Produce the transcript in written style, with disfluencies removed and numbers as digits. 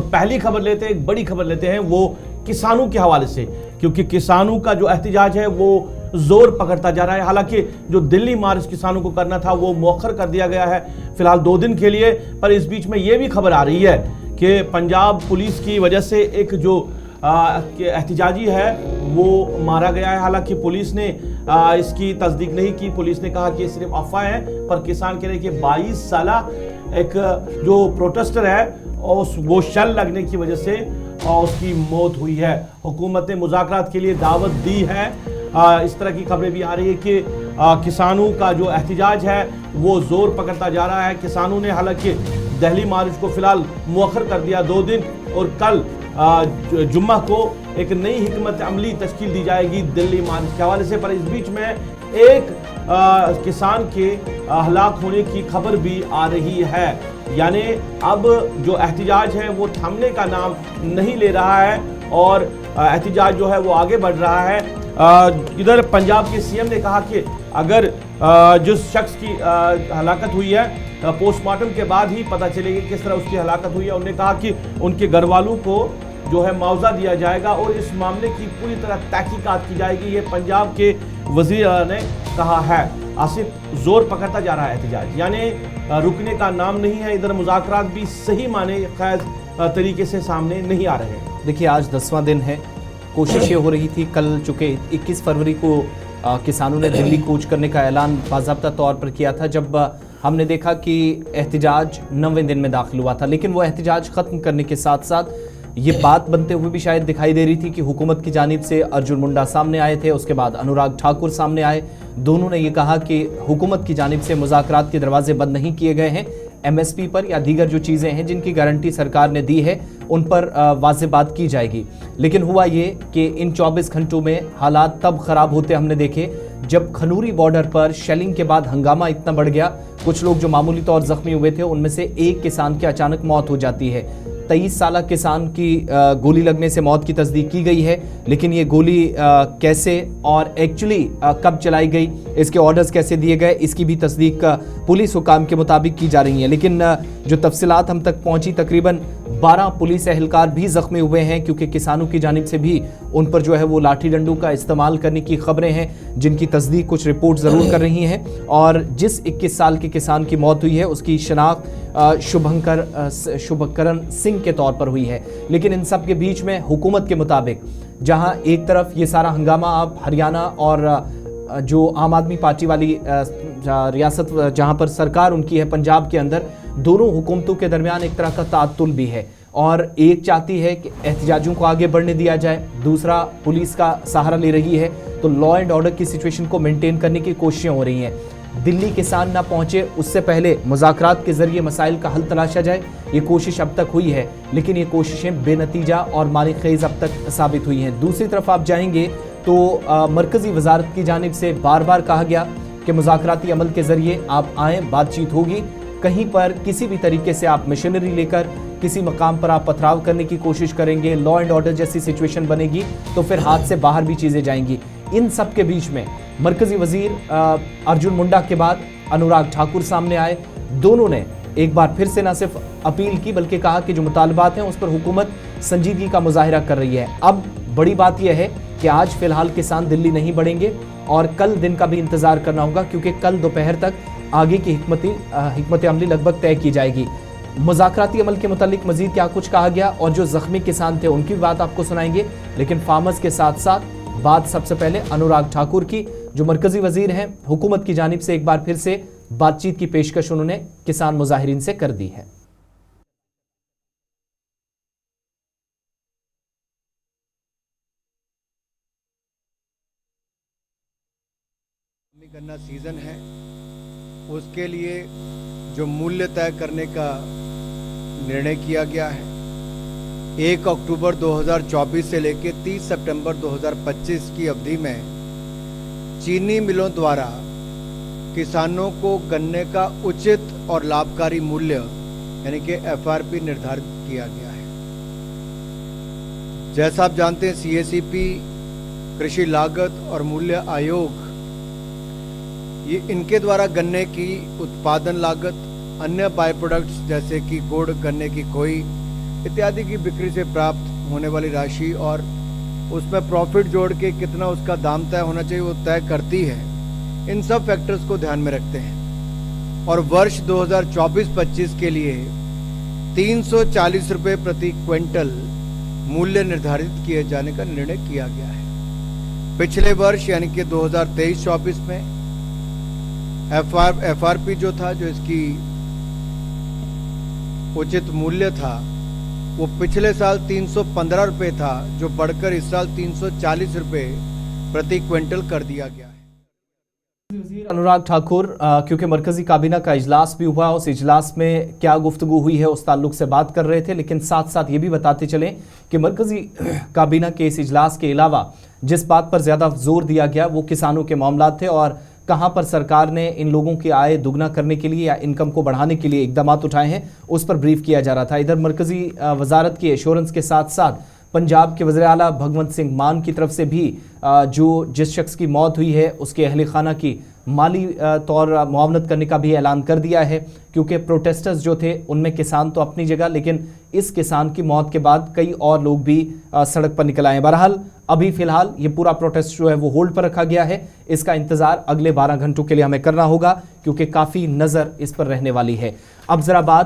पहली खबर लेते हैं, एक बड़ी खबर लेते हैं वो किसानों के हवाले से, क्योंकि किसानों का जो एहतिजाज है वो जोर पकड़ता जा रहा है। हालांकि जो दिल्ली मार्च किसानों को करना था वो मौखर कर दिया गया है फिलहाल 2 दिन के लिए। पर इस बीच में ये भी खबर आ रही है कि पंजाब पुलिस की वजह से एक जो एहतिजाजी है वो मारा गया है। हालांकि पुलिस ने इसकी तस्दीक नहीं की। पुलिस ने कहा कि ये सिर्फ अफवाह है, पर किसान कह रहे कि 22 साला एक जो प्रोटेस्टर है वो शल लगने की वजह से उसकी मौत हुई है। हुकूमत ने मुज़ाकरात के लिए दावत दी है। इस तरह की खबरें भी आ रही है कि किसानों का जो एहतिजाज है वो जोर पकड़ता जा रहा है। किसानों ने हालांकि दिल्ली मार्च को फिलहाल मुअख्खर कर दिया 2 दिन, और कल जुम्मा को एक नई हिकमत अमली तश्कील दी जाएगी दिल्ली मार्च के हवाले से। पर इस बीच में एक किसान के हलाक होने की खबर भी आ रही है, यानी अब जो एहतिजाज है वो थमने का नाम नहीं ले रहा है और एहतिजाज जो है वो आगे बढ़ रहा है। इधर पंजाब के सीएम ने कहा कि अगर जिस शख्स की हलाकत हुई है पोस्टमार्टम के बाद ही पता चलेगी किस तरह उसकी हलाकत हुई है। उन्होंने कहा कि उनके घर वालों को जो है मुआवजा दिया जाएगा और इस मामले की पूरी तरह तहकीकात की जाएगी, ये पंजाब के वज़ीर ने कहा है। आसिफ, जोर पकड़ता जा रहा है एहतिजाज, यानी रुकने का नाम नहीं है। इधर मुज़ाकरात भी सही माने खैर तरीके से सामने नहीं आ रहे हैं। देखिए, आज 10वां दिन है। कोशिश ये हो रही थी, कल चूँकि 21 फरवरी को किसानों ने दिल्ली कूच करने का ऐलान बाज़ाब्ता तौर पर किया था, जब हमने देखा कि एहतिजाज 9वें दिन में दाखिल हुआ था। लेकिन वो एहतिजाज ख़त्म करने के साथ साथ ये बात बनते हुए भी शायद दिखाई दे रही थी कि हुकूमत की जानिब से अर्जुन मुंडा सामने आए थे, उसके बाद अनुराग ठाकुर सामने आए। दोनों ने ये कहा कि हुकूमत की जानिब से मुज़ाकरात के दरवाजे बंद नहीं किए गए हैं। MSP पर या दीगर जो चीज़ें हैं जिनकी गारंटी सरकार ने दी है उन पर वाज़ेह बात की जाएगी। लेकिन हुआ ये कि इन 24 घंटों में हालात तब ख़राब होते हमने देखे जब खनूरी बॉर्डर पर शेलिंग के बाद हंगामा इतना बढ़ गया। कुछ लोग जो मामूली तौर जख्मी हुए थे उनमें से एक किसान की अचानक मौत हो जाती है। 23 साला किसान की गोली लगने से मौत की तस्दीक की गई है, लेकिन ये गोली कैसे और एक्चुअली कब चलाई गई, इसके ऑर्डर्स कैसे दिए गए, इसकी भी तस्दीक पुलिस हुकाम के मुताबिक की जा रही है। लेकिन जो तफसीलात हम तक पहुंची, तकरीबन 12 पुलिस एहलकार भी जख्मी हुए हैं, क्योंकि किसानों की जानिब से भी उन पर जो है वो लाठी डंडों का इस्तेमाल करने की खबरें हैं, जिनकी तस्दीक कुछ रिपोर्ट ज़रूर कर रही हैं। और जिस 21 साल के किसान की मौत हुई है उसकी शनाख्त शुभकरण सिंह के तौर पर हुई है। लेकिन इन सब के बीच में हुकूमत के मुताबिक जहां एक तरफ ये सारा हंगामा अब हरियाणा और जो आम आदमी पार्टी वाली रियासत जहां पर सरकार उनकी है पंजाब के अंदर, दोनों हुकूमतों के दरमियान एक तरह का तातुल भी है। और एक चाहती है कि एहतिजाजों को आगे बढ़ने दिया जाए, दूसरा पुलिस का सहारा ले रही है। तो लॉ एंड ऑर्डर की सिचुएशन को मेंटेन करने की कोशिशें हो रही हैं। दिल्ली किसान ना पहुंचे उससे पहले मुज़ाकरात के जरिए मसाइल का हल तलाशा जाए, ये कोशिश अब तक हुई है, लेकिन ये कोशिशें बेनतीजा और मारीखेज़ अब तक साबित हुई हैं। दूसरी तरफ आप जाएंगे तो मरकज़ी वजारत की जानिब से बार बार कहा गया कि मुज़ाकराती अमल के ज़रिए आप आएँ, बातचीत होगी। कहीं पर किसी भी तरीके से आप मशीनरी लेकर किसी मकाम पर आप पथराव करने की कोशिश करेंगे, लॉ एंड ऑर्डर जैसी सिचुएशन बनेगी तो फिर हाथ से बाहर भी चीज़ें जाएंगी। इन सब के बीच में मरकज़ी वज़ीर अर्जुन मुंडा के बाद अनुराग ठाकुर सामने आए। दोनों ने एक बार फिर से न सिर्फ अपील की बल्कि कहा कि जो मुतालबात हैं उस पर हुकूमत संजीदगी का मुजाहिरा कर रही है। अब बड़ी बात यह है कि आज फिलहाल किसान दिल्ली नहीं बढ़ेंगे और कल दिन का भी इंतज़ार करना होगा, क्योंकि कल दोपहर तक आगे की हिकमत अमली लगभग तय की जाएगी। मुज़ाकराती अमल के मुतालिक मज़ीद क्या कुछ कहा गया और जो ज़ख्मी किसान थे उनकी बात आपको सुनाएंगे। लेकिन फार्मर्स के साथ साथ बात सबसे पहले अनुराग ठाकुर की, जो मरकज़ी वज़ीर हैं, हुकूमत की जानिब से एक बार फिर से बातचीत की पेशकश उन्होंने किसान मुजाहिरीन से कर दी है। गन्ना सीजन है, उसके लिए जो मूल्य तय करने का निर्णय किया गया है 1 अक्टूबर 2024 से लेकर 30 सितंबर 2025 की अवधि में चीनी मिलों द्वारा किसानों को गन्ने का उचित और लाभकारी मूल्य यानी कि FRP निर्धारित किया गया है। जैसा आप जानते हैं, CACP, कृषि लागत और मूल्य आयोग, ये इनके द्वारा गन्ने की उत्पादन लागत, अन्य बाय प्रोडक्ट्स जैसे कि गुड़, गन्ने की खोई, इत्यादि की बिक्री से प्राप्त होने वाली राशि और उसमें प्रॉफिट जोड़ के कितना उसका दाम तय होना चाहिए वो तय करती है। इन सब फैक्टर्स को ध्यान में रखते हैं और वर्ष 2024-25 के लिए 340 रुपये प्रति क्विंटल मूल्य निर्धारित किए जाने का निर्णय किया गया है। पिछले वर्ष यानी कि 2023-24 में एफआरपी जो था, जो इसकी उचित मूल्य था, वो पिछले साल 315 रुपये था, जो बढ़कर इस साल 340 रुपये प्रति क्विंटल कर दिया गया है। वज़ीर अनुराग ठाकुर, क्योंकि मरकजी काबीना का इजलास भी हुआ, उस इजलास में क्या गुफ्तगू हुई है उस ताल्लुक से बात कर रहे थे, लेकिन साथ साथ ये भी बताते चलें कि मरकजी काबीना के इस इजलास के अलावा जिस बात पर ज़्यादा जोर दिया गया वो किसानों के मामला थे और कहां पर सरकार ने इन लोगों की आय दुगना करने के लिए या इनकम को बढ़ाने के लिए इकदाम उठाए हैं, उस पर ब्रीफ किया जा रहा था। इधर मरकजी वजारत की एश्योरेंस के साथ साथ पंजाब के वज़ीर आला भगवंत सिंह मान की तरफ से भी जिस शख्स की मौत हुई है उसके अहले खाना की माली तौर मुआवनत करने का भी ऐलान कर दिया है, क्योंकि प्रोटेस्टर्स जो थे उनमें किसान तो अपनी जगह, लेकिन इस किसान की मौत के बाद कई और लोग भी सड़क पर निकल आए। बहरहाल अभी फ़िलहाल ये पूरा प्रोटेस्ट जो है वो होल्ड पर रखा गया है। इसका इंतज़ार अगले 12 घंटों के लिए हमें करना होगा, क्योंकि काफ़ी नज़र इस पर रहने वाली है। अब ज़रा बात